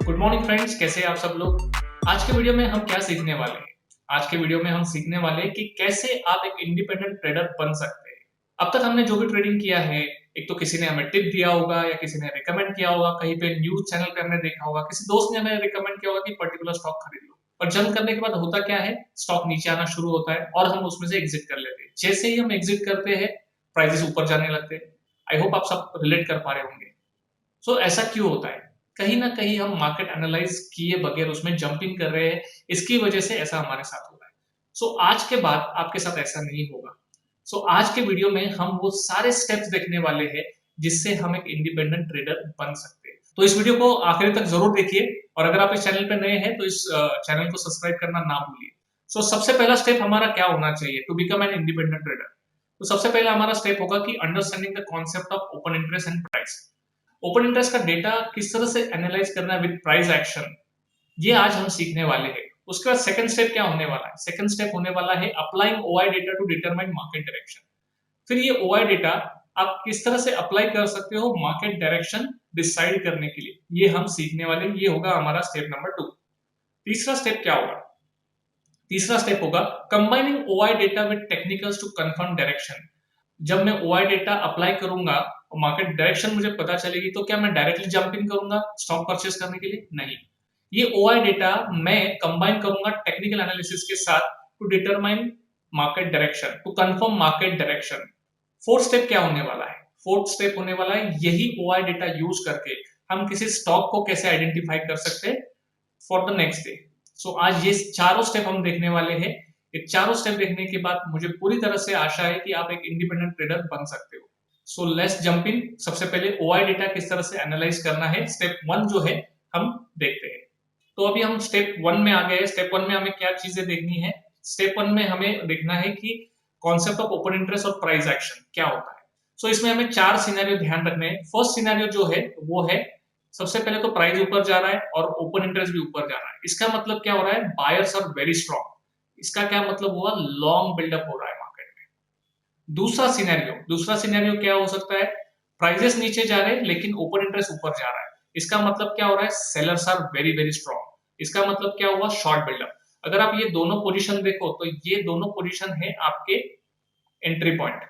Good morning friends, कैसे हैं आप सब लोग। आज के वीडियो में हम क्या सीखने वाले हैं। आज के वीडियो में हम सीखने वाले हैं कि कैसे आप एक इंडिपेंडेंट ट्रेडर बन सकते हैं। अब तक हमने जो भी ट्रेडिंग किया है, एक तो किसी ने हमें टिप दिया होगा या किसी ने रिकमेंड किया होगा, कहीं पे न्यूज चैनल पे हमने देखा होगा, किसी दोस्त ने हमें रिकमेंड किया होगा कि पर्टिकुलर स्टॉक खरीद लो। और जंप करने के बाद होता क्या है, स्टॉक नीचे आना शुरू होता है और हम उसमें से एग्जिट कर लेते हैं। जैसे ही हम एग्जिट करते हैं, प्राइसेस ऊपर जाने लगते हैं। आई होप आप सब रिलेट कर पा रहे होंगे। सो ऐसा क्यों होता है? कहीं ना कहीं हम मार्केट एनालाइज किए बगैर उसमें जंपिंग कर रहे हैं, इसकी वजह से ऐसा हमारे साथ हो रहा है। सो आज के बाद आपके साथ ऐसा नहीं होगा। सो आज के वीडियो में हम वो सारे स्टेप्स देखने वाले हैं जिससे हम एक इंडिपेंडेंट ट्रेडर बन सकते हैं। तो इस वीडियो को आखिर तक जरूर देखिए और अगर आप इस चैनल पे नए हैं तो इस चैनल को सब्सक्राइब करना ना भूलिए। सो सबसे पहला स्टेप हमारा क्या होना चाहिए to become an independent trader. तो सबसे पहला हमारा स्टेप होगा कि understanding the concept of open interest and price. Open interest का डेटा किस तरह से एनालाइज करना है विद प्राइस एक्शन, ये आज हम सीखने वाले हैं। उसके बाद सेकंड स्टेप क्या होने वाला है? सेकंड स्टेप होने वाला है applying OI data to determine market direction. फिर ये ओआई डेटा आप किस तरह से अप्लाई कर सकते हो मार्केट डायरेक्शन डिसाइड करने के लिए, ये हम सीखने वाले हैं। ये होगा हमारा स्टेप नंबर 2। तीसरा स्टेप क्या होगा? तीसरा स्टेप होगा combining OI data with technicals to confirm direction. जब मैं ओआई डेटा अप्लाई करूंगा और मार्केट डायरेक्शन मुझे पता चलेगी, तो क्या मैं डायरेक्टली जंप इन करूंगा स्टॉक परचेस करने के लिए? नहीं। ये ओआई डेटा मैं कंबाइन करूंगा टेक्निकल एनालिसिस के साथ to determine market direction, to confirm market direction. Fourth step क्या होने वाला है? फोर्थ स्टेप होने वाला है यही ओआई डेटा यूज करके हम किसी स्टॉक को कैसे आइडेंटिफाई कर सकते हैं फॉर द नेक्स्ट डे। सो आज ये चारों स्टेप हम देखने वाले हैं। ये चारों स्टेप देखने के बाद मुझे पूरी तरह से आशा है कि आप एक इंडिपेंडेंट ट्रेडर बन सकते हो। So let's jump in. सबसे पहले ओआई डेटा किस तरह से एनालाइज करना है, स्टेप 1 जो है हम देखते हैं। तो अभी हम स्टेप 1 में आ गए। स्टेप 1 में हमें क्या चीजें देखनी है? स्टेप 1 में हमें देखना है कि कॉन्सेप्ट ऑफ ओपन इंटरेस्ट और प्राइस एक्शन क्या होता है। सो इसमें हमें 4 सिनेरियो ध्यान रखने हैं। फर्स्ट सिनेरियो जो है वो है, सबसे पहले तो प्राइस ऊपर जा रहा है और ओपन इंटरेस्ट भी ऊपर जा रहा है। इसका मतलब क्या हो रहा है? Buyers are very strong. इसका क्या मतलब हुआ? लॉन्ग बिल्डअप हो रहा है मार्केट में। दूसरा सिनेरियो क्या हो सकता है? प्राइसेस नीचे जा रहे हैं लेकिन ओपन इंटरेस्ट ऊपर जा रहा है। इसका मतलब क्या हो रहा है? Sellers are very very strong. इसका मतलब क्या हुआ? Short buildup. अगर आप ये दोनों पोजीशन देखो तो ये दोनों पोजीशन है आपके एंट्री पॉइंट।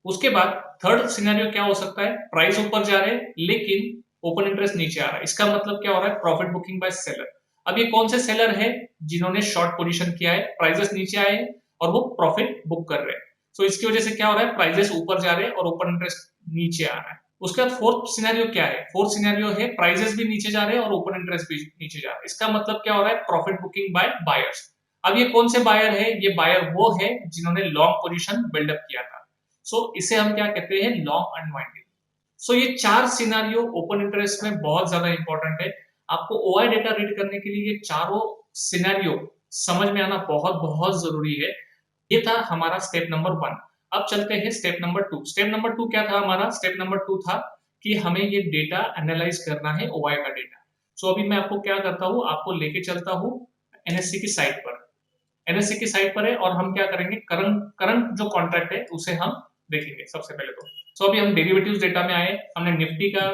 उसके बाद थर्ड सिनेरियो क्या हो सकता है? प्राइस ऊपर जा रहे हैं लेकिन ओपन इंटरेस्ट नीचे आ रहा है। इसका मतलब क्या हो रहा है? Profit booking by seller. अब ये कौन से सेलर है? जिन्होंने शॉर्ट पोजीशन किया है, प्राइसेस नीचे आए और वो प्रॉफिट बुक कर रहे हैं। सो इसकी वजह से क्या हो रहा है? प्राइसेस ऊपर जा रहे हैं और ओपन इंटरेस्ट नीचे आ रहा है। उसके बाद फोर्थ सिनेरियो क्या है? फोर्थ सिनेरियो है प्राइसेस भी नीचे जा रहे हैं और ओपन इंटरेस्ट भी नीचे जा रहा है। इसका मतलब क्या हो रहा है? Profit booking by buyers. अब ये कौन से बायर है? ये बायर वो है जिन्होंने लॉन्ग पोजीशन बिल्डअप किया था। सो इसे हम क्या कहते हैं? Long unwinding. सो ये 4 सिनेरियो ओपन इंटरेस्ट में बहुत ज्यादा इंपॉर्टेंट है। आपको ओआई डेटा रीड करने के लिए ये चारों सिनेरियो समझ में आना बहुत बहुत जरूरी है। ये था हमारा स्टेप नंबर 1। अब चलते हैं स्टेप नंबर 2। स्टेप नंबर 2 क्या था हमारा? स्टेप नंबर 2 था कि हमें ये डेटा एनालाइज करना है, ओआई का डेटा। सो अभी मैं आपको क्या करता हूँ, आपको लेके चलता हूँ एनएससी की साइट पर। एनएससी की साइट पर है और हम क्या करेंगे, करंट करंट जो कॉन्ट्रैक्ट है उसे हम देखेंगे सबसे पहले तो। सो अभी हम डेरिवेटिव्स डेटा में आए, हमने निफ्टी का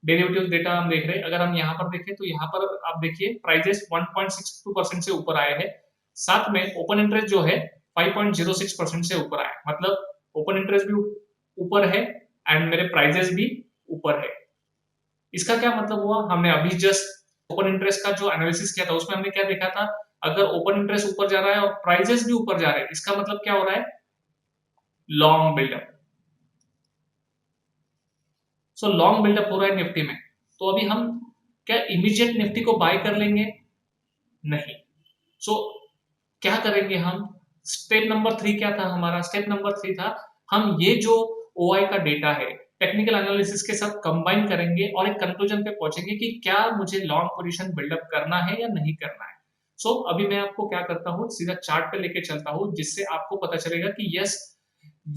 डेरिवेटिव्स डेटा हम देख रहे हैं। अगर हम यहाँ पर देखें तो यहाँ पर आप देखिए प्राइजेस 1.62% से ऊपर आए हैं। साथ में ओपन इंटरेस्ट जो है 5.06% से ऊपर आया, मतलब ओपन इंटरेस्ट भी ऊपर है एंड मेरे प्राइजेस भी ऊपर है। इसका क्या मतलब हुआ? हमने अभी जस्ट ओपन इंटरेस्ट का जो एनालिसिस किया था उसमें हमने क्या देखा था? अगर ओपन इंटरेस्ट ऊपर जा रहा है और प्राइजेस भी ऊपर जा रहे हैं, इसका मतलब क्या हो रहा है? Long buildup. So long buildup हो रहा है निफ्टी में। तो अभी हम क्या इमीडिएट निफ्टी को बाय कर लेंगे? नहीं। सो क्या करेंगे हम? स्टेप नंबर 3 क्या था हमारा? स्टेप नंबर 3 था हम ये जो ओआई का डेटा है टेक्निकल एनालिसिस के साथ कंबाइन करेंगे और एक कंक्लूजन पे पहुंचेंगे कि क्या मुझे लॉन्ग पोजीशन बिल्डअप करना है या नहीं करना है। सो अभी मैं आपको क्या करता हूँ, सीधा चार्ट पे लेके चलता हूँ जिससे आपको पता चलेगा कि यस,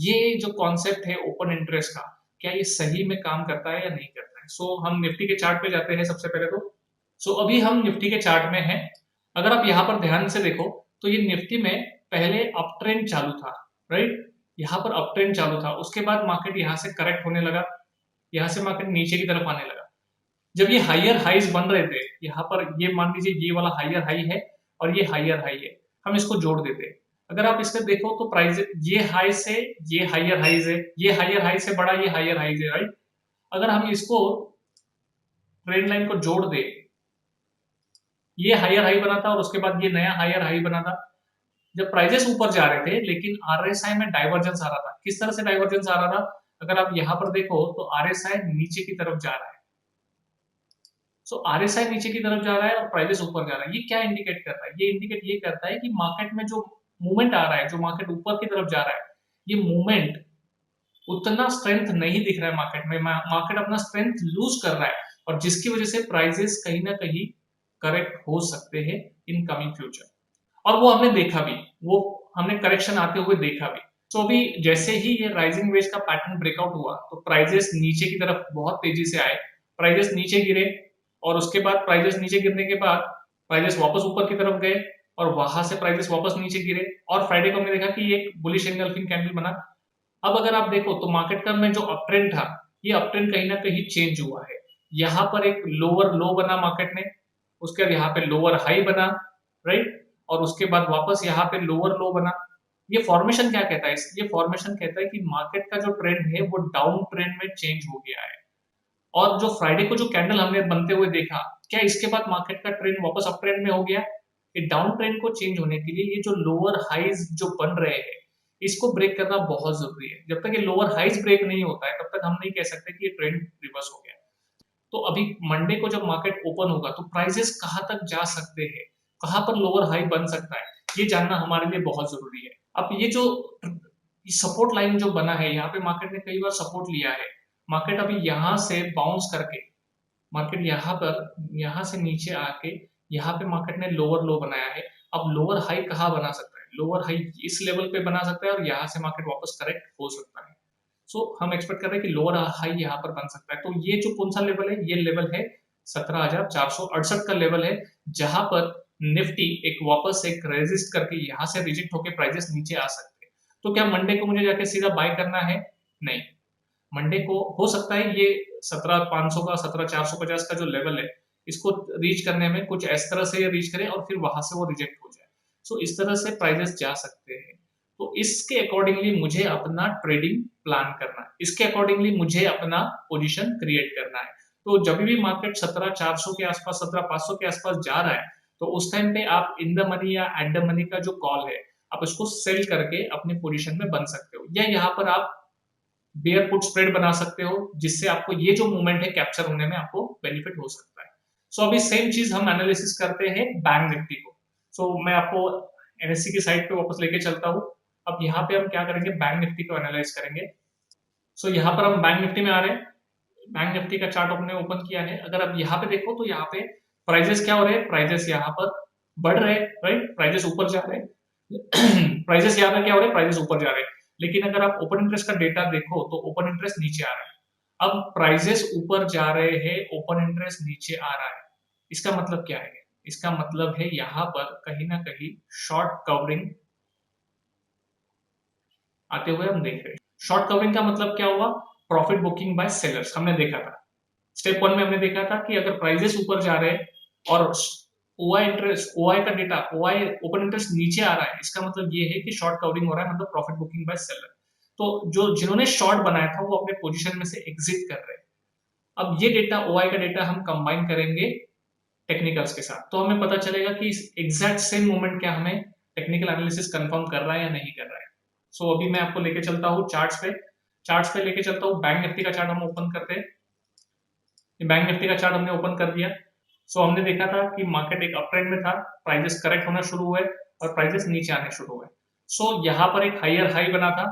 ये जो कॉन्सेप्ट है ओपन इंटरेस्ट का, क्या ये सही में काम करता है या नहीं करता है। सो हम निफ्टी के चार्ट पे जाते हैं सबसे पहले तो। सो अभी हम निफ्टी के चार्ट में हैं। अगर आप यहाँ पर ध्यान से देखो तो ये निफ्टी में पहले अप ट्रेंड चालू था, राइट? यहाँ पर अप ट्रेंड चालू था, उसके बाद मार्केट यहाँ से करेक्ट होने लगा, यहाँ से मार्केट नीचे की तरफ आने लगा। जब ये हायर हाईज बन रहे थे, यहाँ पर ये मान लीजिए ये वाला हायर हाई है और ये हायर हाई है, हम इसको जोड़ देते हैं। अगर आप इसमें देखो तो प्राइस ये हाई से ये हायर हाईज है, ये हायर हाई से बड़ा ये हायर हाईज है, राइट। अगर हम इसको ट्रेंड लाइन को जोड़ दे, ये हायर हाई बना था और उसके बाद ये नया हायर हाई बना था जब प्राइजेस ऊपर जा रहे थे, लेकिन आरएसआई में डाइवर्जेंस आ रहा था। किस तरह से डाइवर्जेंस आ रहा था? अगर आप यहां पर देखो तो आरएसआई नीचे की तरफ जा रहा है। सो आरएसआई नीचे की तरफ जा रहा है और प्राइजेस ऊपर जा रहा है। ये क्या इंडिकेट कर रहा है? ये इंडिकेट ये करता है कि मार्केट में जो मूवमेंट आ रहा है, जो मार्केट ऊपर की तरफ जा रहा है, ये मूवमेंट उतना स्ट्रेंथ नहीं दिख रहा है मार्केट में। मार्केट अपना स्ट्रेंथ लूज कर रहा है और जिसकी वजह से प्राइजेस कहीं ना कहीं करेक्ट हो सकते हैं इन कमिंग फ्यूचर। और वो हमने देखा भी, वो हमने करेक्शन आते हुए देखा भी। तो अभी जैसे ही ये राइजिंग वेज का पैटर्न ब्रेकआउट हुआ तो प्राइजेस नीचे की तरफ बहुत तेजी से आए, प्राइजेस नीचे गिरे और उसके बाद प्राइजेस नीचे गिरने के बाद प्राइजेस वापस ऊपर की तरफ गए और वहां से प्राइजेस वापस नीचे गिरे और फ्राइडे को हमने देखा कि एक बुलिश एंगल्फिंग कैंडल बना। अब अगर आप देखो तो मार्केट का में जो अप ट्रेंड था, ये अप ट्रेंड कहीं ना कहीं चेंज हुआ है। यहाँ पर एक लोअर लो बना मार्केट ने, उसके बाद यहाँ पे लोअर हाई बना, राइट, और उसके बाद वापस यहाँ पे लोअर लो बना। ये फॉर्मेशन क्या कहता है? ये फॉर्मेशन कहता है कि मार्केट का जो ट्रेंड है वो डाउन ट्रेंड में चेंज हो गया है। और जो फ्राइडे को जो कैंडल हमने बनते हुए देखा, क्या इसके बाद मार्केट का ट्रेंड वापस अप ट्रेंड में हो गया? ये डाउन ट्रेंड को चेंज होने के लिए ये जो लोअर हाईज जो बन रहे हैं, इसको ब्रेक करना बहुत जरूरी है। जब तक ये लोअर हाईज ब्रेक नहीं होता है तब तक हम नहीं कह सकते कि ये ट्रेंड रिवर्स हो गया। तो अभी मंडे को जब मार्केट ओपन होगा तो प्राइसेस कहाँ तक जा सकते हैं, कहाँ पर लोअर हाई बन सकता है, ये जानना हमारे लिए बहुत जरूरी है। अब ये जो सपोर्ट लाइन जो बना है, यहाँ पे मार्केट ने कई बार सपोर्ट लिया है। मार्केट अभी यहाँ से बाउंस करके, मार्केट यहाँ पर यहाँ से नीचे आके यहाँ पे मार्केट ने लोअर लो बनाया है। अब लोअर हाई कहाँ बना सकता है? लोअर हाई इस लेवल पे बना सकता है और यहाँ से मार्केट वापस करेक्ट हो सकता है। सो हम एक्सपेक्ट कर रहे हैं कि लोअर हाई यहाँ पर बन सकता है। तो ये जो कौन सा लेवल है? ये लेवल है 17,468 का लेवल है, जहां पर निफ्टी एक वापस एक रेजिस्ट करके यहाँ से रिजेक्ट होकर प्राइजेस नीचे आ सकते हैं। तो क्या मंडे को मुझे जाके सीधा बाय करना है? नहीं। मंडे को हो सकता है ये 17,500 का 17,450 का जो लेवल है, इसको रीच करने में कुछ इस तरह से ये रीच करे और फिर वहां से वो रिजेक्ट हो जाए। सो इस तरह से प्राइजेस जा सकते हैं। तो इसके अकॉर्डिंगली मुझे अपना ट्रेडिंग प्लान करना है, इसके अकॉर्डिंगली मुझे अपना पोजीशन क्रिएट करना है। तो जब भी मार्केट 17,400 के आसपास 17,500 के आसपास जा रहा है तो उस टाइम पे आप इन द मनी या एट द मनी का जो कॉल है, आप उसको सेल करके अपने पोजीशन में बन सकते हो, या यहाँ पर आप बेयर पुट स्प्रेड बना सकते हो, जिससे आपको ये जो मूवमेंट है कैप्चर होने में आपको बेनिफिट हो सकता है। सो अभी सेम चीज हम एनालिसिस करते हैं बैंक निफ्टी को। सो मैं आपको एनएससी की साइड पे वापस लेके चलता हूँ। अब यहाँ पे हम क्या करेंगे? बैंक निफ्टी को एनालाइज करेंगे। सो यहाँ पर हम बैंक निफ्टी में आ रहे हैं। बैंक निफ्टी का चार्ट हमने ओपन किया है। अगर आप यहाँ पे देखो तो यहाँ पे प्राइजेस क्या हो रहे हैं? प्राइजेस यहाँ पर बढ़ रहे हैं, राइट, प्राइजेस ऊपर जा रहे हैं। प्राइजेस यहाँ पे क्या हो रहे हैं? प्राइजेस ऊपर जा रहे हैं। लेकिन अगर आप ओपन इंटरेस्ट का डेटा देखो तो ओपन इंटरेस्ट नीचे आ रहा है। अब प्राइजेस ऊपर जा रहे हैं, ओपन इंटरेस्ट नीचे आ रहा है। इसका मतलब क्या है? इसका मतलब है यहाँ पर कहीं ना कहीं शॉर्ट कवरिंग आते हुए हम देख रहे हैं। शॉर्ट कवरिंग का मतलब क्या हुआ? प्रॉफिट बुकिंग बाय सेलर्स हमने देखा था। स्टेप वन में हमने देखा था कि अगर प्राइजेस ऊपर जा रहे हैं और ओआई इंटरेस्ट, ओआई का डेटा, ओआई ओपन इंटरेस्ट नीचे आ रहा है, इसका मतलब ये है कि शॉर्ट कवरिंग हो रहा है, मतलब प्रॉफिट बुकिंग बाय सेलर। तो जो जिन्होंने शॉर्ट बनाया था वो अपने पोजीशन में से एग्जिट कर रहे हैं। अब ये डेटा, ओआई का डेटा हम कंबाइन करेंगे टेक्निकल्स के साथ, तो हमें पता चलेगा कि एग्जैक्ट सेम मोमेंट क्या हमें टेक्निकल एनालिसिस कंफर्म कर रहा है या नहीं कर रहा है। सो अभी मैं आपको लेके चलता हूँ चार्ट्स पे लेके चलता हूँ। बैंक निफ्टी का चार्ट हम ओपन करते हैं। बैंक निफ्टी का चार्ट हमने ओपन कर दिया। सो हमने देखा था कि मार्केट एक अप ट्रेंड में था, प्राइजेस करेक्ट होना शुरू हुए और प्राइजेस नीचे आने शुरू हुए। सो यहाँ पर एक हायर हाई बना था,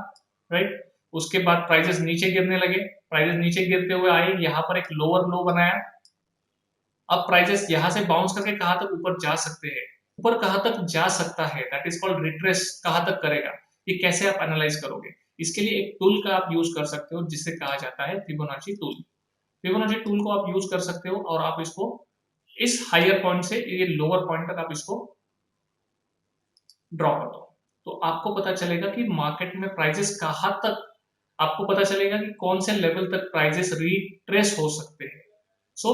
राइट, उसके बाद प्राइजेस नीचे गिरने लगे, प्राइजेस नीचे गिरते हुए आए, यहाँ पर एक लोअर लो बनाया। अब प्राइजेस यहाँ से बाउंस करके कहाँ तक ऊपर जा सकते हैं? ऊपर कहाँ तक जा सकता है, दैट इज कॉल्ड रिट्रेस, कहाँ तक करेगा, ये कैसे आप एनालाइज करोगे? इसके लिए एक टूल का आप यूज कर सकते हो जिसे कहा जाता है फिबोनाची टूल। फिबोनाची टूल को आप यूज कर सकते हो और आप इसको इस हायर पॉइंट से ये लोअर पॉइंट तक आप इसको ड्रॉ कर दो, तो आपको पता चलेगा कि मार्केट में प्राइजेस कहाँ तक, आपको पता चलेगा कि कौन से लेवल तक प्राइजेस रिट्रेस हो सकते हैं। सो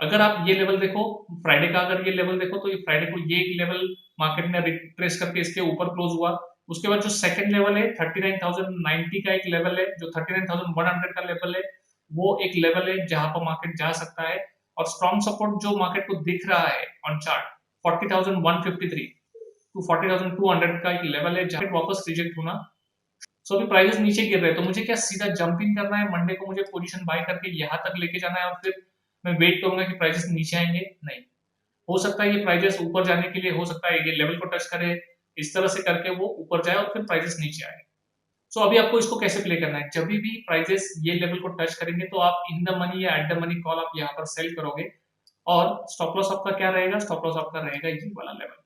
अगर आप ये लेवल देखो, फ्राइडे का अगर ये लेवल देखो, तो ये फ्राइडे को ये एक लेवल मार्केट ने रिट्रेस करके इसके ऊपर क्लोज हुआ। उसके बाद जो सेकंड लेवल है 39,090 का एक लेवल है, जो 39,100 का लेवल है, वो एक लेवल है जहां पर मार्केट जा सकता है। और स्ट्रॉन्ग सपोर्ट जो मार्केट को दिख रहा है ऑन चार्ट 40,153 टू 40,200 का एक लेवल है जहां वापस रिजेक्ट होना। सो अभी प्राइसेस नीचे गिर रहे हैं, तो मुझे क्या सीधा जंपिंग करना है मंडे को, मुझे पोजीशन बाय करके यहाँ तक लेके जाना है और फिर मैं वेट करूंगा कि प्राइसेस नीचे आएंगे? नहीं, हो सकता है ये प्राइसेस ऊपर जाने के लिए हो सकता है ये लेवल को टच करे, इस तरह से करके वो ऊपर जाए और फिर प्राइसेस नीचे आए। सो अभी आपको इसको कैसे प्ले करना है, जब भी प्राइसेस ये लेवल को टच करेंगे तो आप इन द मनी या एट द मनी कॉल आप यहाँ पर सेल करोगे। और स्टॉप लॉस आपका क्या रहेगा? स्टॉप लॉस आपका रहेगा ये वाला लेवल।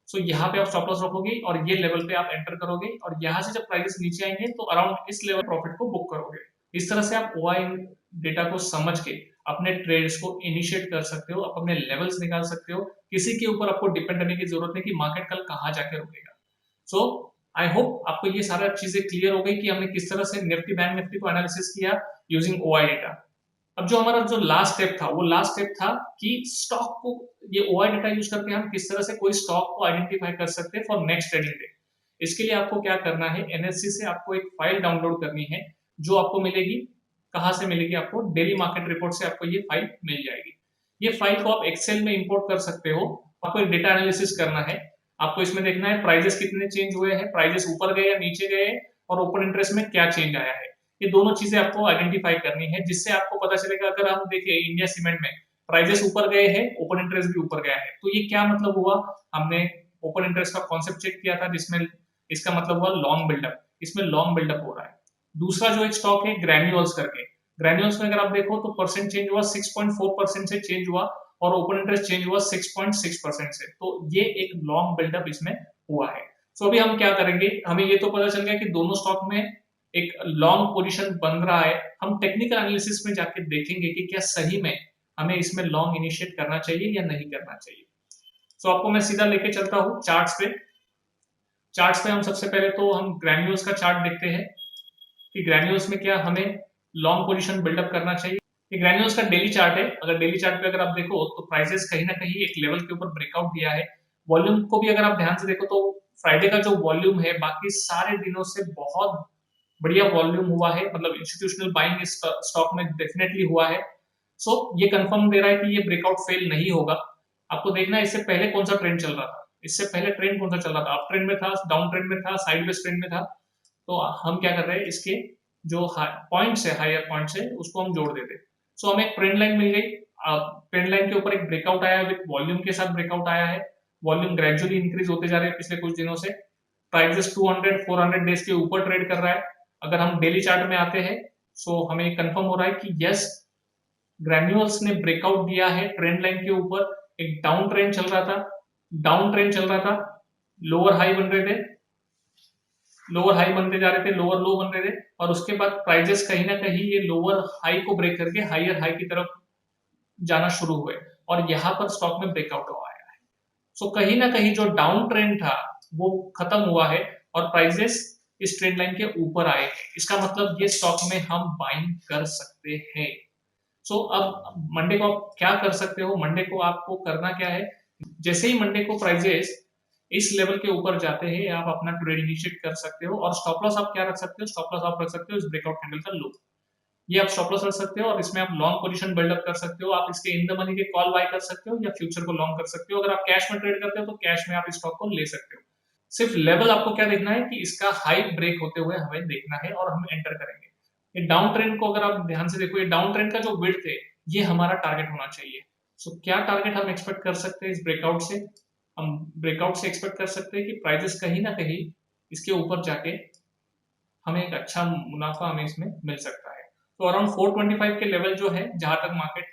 सो यहाँ पे आप स्टॉप लॉस रखोगे और ये लेवल पे आप एंटर करोगे और यहाँ से जब प्राइसेस नीचे आएंगे तो अराउंड इस लेवल प्रॉफिट को बुक करोगे। इस तरह से आप ओआई डेटा को समझ के अपने ट्रेड्स को इनिशिएट कर सकते हो, आप अपने लेवल्स निकाल सकते हो। किसी के ऊपर आपको डिपेंड करने की जरूरत नहीं कि मार्केट कल कहाँ जाके रुकेगा। सो आई होप आपको ये सारा चीजें क्लियर हो गई कि हमने किस तरह से निफ्टी बैंक निफ्टी को एनालिसिस किया यूजिंग ओआई डेटा। अब जो हमारा जो लास्ट स्टेप था वो लास्ट स्टेप था कि स्टॉक को ये ओआई डेटा यूज करके हम किस तरह से कोई स्टॉक को आइडेंटिफाई कर सकते हैं फॉर नेक्स्ट ट्रेडिंग डे। इसके लिए आपको क्या करना है, एनएससी से आपको एक फाइल डाउनलोड करनी है जो आपको मिलेगी। कहाँ से मिलेगी? आपको डेली मार्केट रिपोर्ट से आपको ये फाइल मिल जाएगी। ये फाइल को आप एक्सेल में इंपोर्ट कर सकते हो। आपको एक डेटा एनालिसिस करना है, आपको इसमें देखना है प्राइजेस कितने चेंज हुए हैं, प्राइजेस ऊपर गए या नीचे गए, और ओपन इंटरेस्ट में क्या चेंज आया है। ये दोनों चीजें आपको आइडेंटिफाई करनी है, जिससे आपको पता चलेगा। अगर हम देखें इंडिया सीमेंट में प्राइजेस ऊपर गए हैं, ओपन इंटरेस्ट भी ऊपर गया है, तो ये क्या मतलब हुआ? हमने ओपन इंटरेस्ट का कॉन्सेप्ट चेक किया था जिसमें इसका मतलब हुआ लॉन्ग बिल्डअप, इसमें लॉन्ग बिल्डअप हो रहा है। दूसरा जो एक स्टॉक है ग्रैन्यूल्स करके, ग्रैन्यूल्स में अगर आप देखो तो परसेंट चेंज हुआ 6.4% से चेंज हुआ और ओपन इंटरेस्ट चेंज हुआ 6.6% से। तो ये एक लॉन्ग बिल्डअप इसमें हुआ है। सो अभी हम क्या करेंगे, हमें ये तो पता चल गया कि दोनों स्टॉक में एक लॉन्ग पोजीशन बन रहा है। हम टेक्निकल एनालिसिस में जाके देखेंगे कि क्या सही में हमें इसमें लॉन्ग इनिशिएट करना चाहिए या नहीं करना चाहिए। सो आपको मैं सीधा लेके चलता हूँ चार्ट्स पे। चार्ट्स पे हम सबसे पहले तो हम ग्रैन्यूल्स का चार्ट देखते हैं कि ग्रैन्यूल्स में क्या हमें लॉन्ग पोजीशन बिल्डअप करना चाहिए। ये ग्रैन्यूल्स का डेली चार्ट है। अगर डेली चार्ट पे अगर आप देखो तो प्राइसेस कहीं ना कहीं एक लेवल के ऊपर ब्रेकआउट दिया है। वॉल्यूम को भी अगर आप ध्यान से देखो तो फ्राइडे का जो वॉल्यूम है बाकी सारे दिनों से बहुत बढ़िया वॉल्यूम हुआ है, मतलब इंस्टीट्यूशनल बाइंग इस स्टॉक में डेफिनेटली हुआ है। सो ये कंफर्म दे रहा है कि ये ब्रेकआउट फेल नहीं होगा। आपको देखना है इससे पहले कौन सा ट्रेंड चल रहा था, इससे पहले ट्रेंड कौन सा चल रहा था, अप ट्रेंड में था, डाउन ट्रेंड में था, साइडवेज ट्रेंड में था। तो हम क्या कर रहे हैं, इसके जो पॉइंट्स है, हायर पॉइंट्स है, उसको हम जोड़ देते। सो हमें एक ट्रेंड लाइन मिल गई। ट्रेंड लाइन के ऊपर एक ब्रेकआउट आया है, विद वॉल्यूम के साथ ब्रेकआउट आया है। वॉल्यूम ग्रेजुअली इंक्रीज होते जा रहे हैं पिछले कुछ दिनों से। प्राइसेस 200 400 डेज के ऊपर ट्रेड कर रहा है। अगर हम डेली चार्ट में आते हैं सो हमें कंफर्म हो रहा है कि यस, ग्रैन्यूल्स ने ब्रेकआउट दिया है ट्रेंड लाइन के ऊपर। एक डाउन ट्रेंड चल रहा था, डाउन ट्रेंड चल रहा था, लोअर हाई बन रहे थे, लोअर हाई बनते जा रहे थे, लोअर लो बन रहे थे, और उसके बाद प्राइजेस कहीं ना कहीं ये लोअर हाई को ब्रेक करके हायर हाई की तरफ जाना शुरू हुए और यहाँ पर स्टॉक में ब्रेकआउट हुआ है। सो कहीं ना कहीं जो डाउन ट्रेंड था वो खत्म हुआ है और प्राइजेस इस ट्रेंड लाइन के ऊपर आए हैं। इसका मतलब ये स्टॉक में हम बाइंग कर सकते हैं। सो अब मंडे को आप क्या कर सकते हो, मंडे को आपको करना क्या है, जैसे ही मंडे को प्राइजेस इस लेवल के ऊपर जाते हैं आप अपना ट्रेड इनिशिएट कर सकते हो। और स्टॉप लॉस आप क्या रख सकते हो, स्टॉप लॉस आप रख सकते हो इस ब्रेकआउट कैंडल का लो, ये आप स्टॉप लॉस रख सकते हो और इसमें आप लॉन्ग पोजीशन बिल्डअप कर सकते हो। आप इसके इन द मनी के कॉल बाय कर सकते हो या फ्यूचर को लॉन्ग कर सकते हो। अगर आप कैश में ट्रेड करते हो तो कैश में आप इस स्टॉक को ले सकते हो। सिर्फ लेवल आपको क्या देखना है कि इसका हाई ब्रेक होते हुए हमें देखना है और हम एंटर करेंगे। ये डाउन ट्रेंड को अगर आप ध्यान से देखो, ये डाउन ट्रेंड का जो विड्थ है ये हमारा टारगेट होना चाहिए। सो क्या टारगेट हम एक्सपेक्ट कर सकते हैं इस ब्रेकआउट से? हम ब्रेकआउट से एक्सपेक्ट कर सकते हैं कि प्राइसेस कहीं ना कहीं इसके ऊपर जाके हमें एक अच्छा मुनाफा हमें इसमें मिल सकता है। तो अराउंड 425 के लेवल जो है जहां तक मार्केट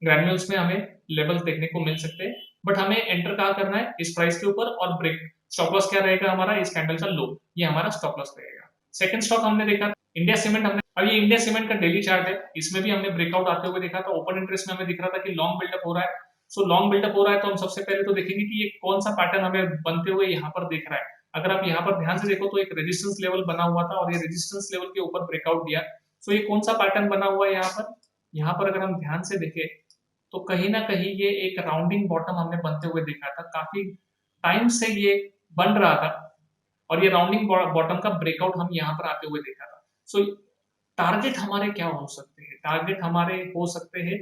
ग्रैन्यूल्स में हमें लेवल्स देखने को मिल सकते हैं। बट हमें एंटर कहाँ करना है, इस प्राइस के ऊपर, और ब्रेक स्टॉप लॉस क्या रहेगा हमारा, इस कैंडल का लो, ये हमारा स्टॉप लॉस रहेगा। सेकंड स्टॉक हमने देखा इंडिया सीमेंट। हमने अब ये इंडिया सीमेंट का डेली चार्ट है, इसमें भी हमने ब्रेकआउट आते हुए देखा था। ओपन इंटरेस्ट में हमें दिख रहा था कि लॉन्ग बिल्डअप हो रहा है। सो लॉन्ग बिल्डअप हो रहा है तो हम सबसे पहले तो देखेंगे कि ये कौन सा पैटर्न हमें बनते हुए यहाँ पर दिख रहा है। अगर आप यहाँ पर ध्यान से देखो तो एक रेजिस्टेंस लेवल बना हुआ था और ये रेजिस्टेंस लेवल के ऊपर ब्रेकआउट दिया। सो ये कौन सा पैटर्न बना हुआ है यहाँ पर? यहाँ पर अगर हम ध्यान से देखें तो कहीं ना कहीं ये एक राउंडिंग बॉटम हमने बनते हुए देखा था, काफी टाइम से ये बन रहा था और ये राउंडिंग बॉटम का ब्रेकआउट हम यहाँ पर आते हुए देखा था। सो टारगेट हमारे क्या हो सकते हैं? टारगेट हमारे हो सकते हैं,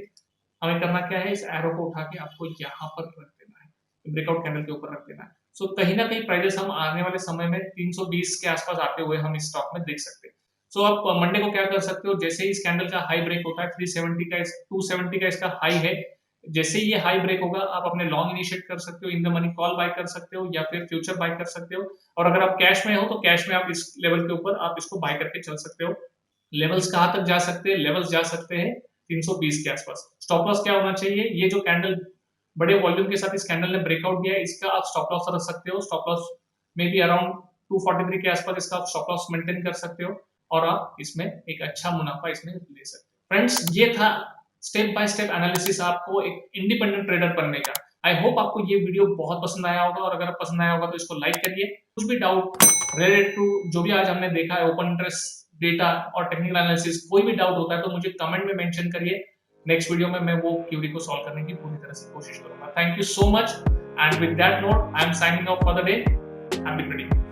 हमें करना क्या है, इस एरो को उठा के आपको यहाँ पर रख देना है, ब्रेकआउट कैंडल के ऊपर रख देना है। सो कहीं ना कहीं प्राइजेस हम आने वाले समय में 320 के आसपास आते हुए हम इस स्टॉक में देख सकते हैं। सो आप मंडे को क्या कर सकते हो, जैसे ही इस कैंडल का हाई ब्रेक होता है 370 का 270 का इसका हाई है, जैसे ही ये हाई ब्रेक होगा आप अपने लॉन्ग इनिशिएट कर सकते हो, in the money call buy कर सकते हो या फिर फ्यूचर बाय कर सकते हो। और अगर आप कैश में हो तो कैश में आप इस लेवल के ऊपर आप इसको बाय करके चल सकते हो। लेवल्स कहाँ तक जा सकते हैं? लेवल्स जा सकते हैं 320 के आसपास। स्टॉप लॉस क्या होना चाहिए? ये जो कैंडल बड़े वॉल्यूम के साथ इस कैंडल ने ब्रेकआउट दिया है, इसका आप स्टॉप लॉस रख सकते हो। स्टॉप लॉस में भी अराउंड 243 के आसपास इसका आप स्टॉप लॉस मेंटेन कर सकते हो और आप इसमें एक अच्छा मुनाफा इसमें ले सकते हो। फ्रेंड्स, ये था स्टेप बाय स्टेप एनालिसिस आपको एक इंडिपेंडेंट ट्रेडर बनने का। आई होप आपको ये वीडियो बहुत पसंद आया होगा और अगर पसंद आया होगा तो इसको लाइक करिए। कुछ भी डाउट रिलेटेड टू जो भी आज हमने देखा है, ओपन इंटरेस्ट, डेटा और टेक्निकल एनालिसिस, कोई भी डाउट होता है तो मुझे कमेंट में मेंशन करिए। नेक्स्ट वीडियो में मैं वो क्यूरी को सॉल्व करने की पूरी तरह से कोशिश करूंगा। Thank you so much and with that note I am signing off for the day. Happy trading.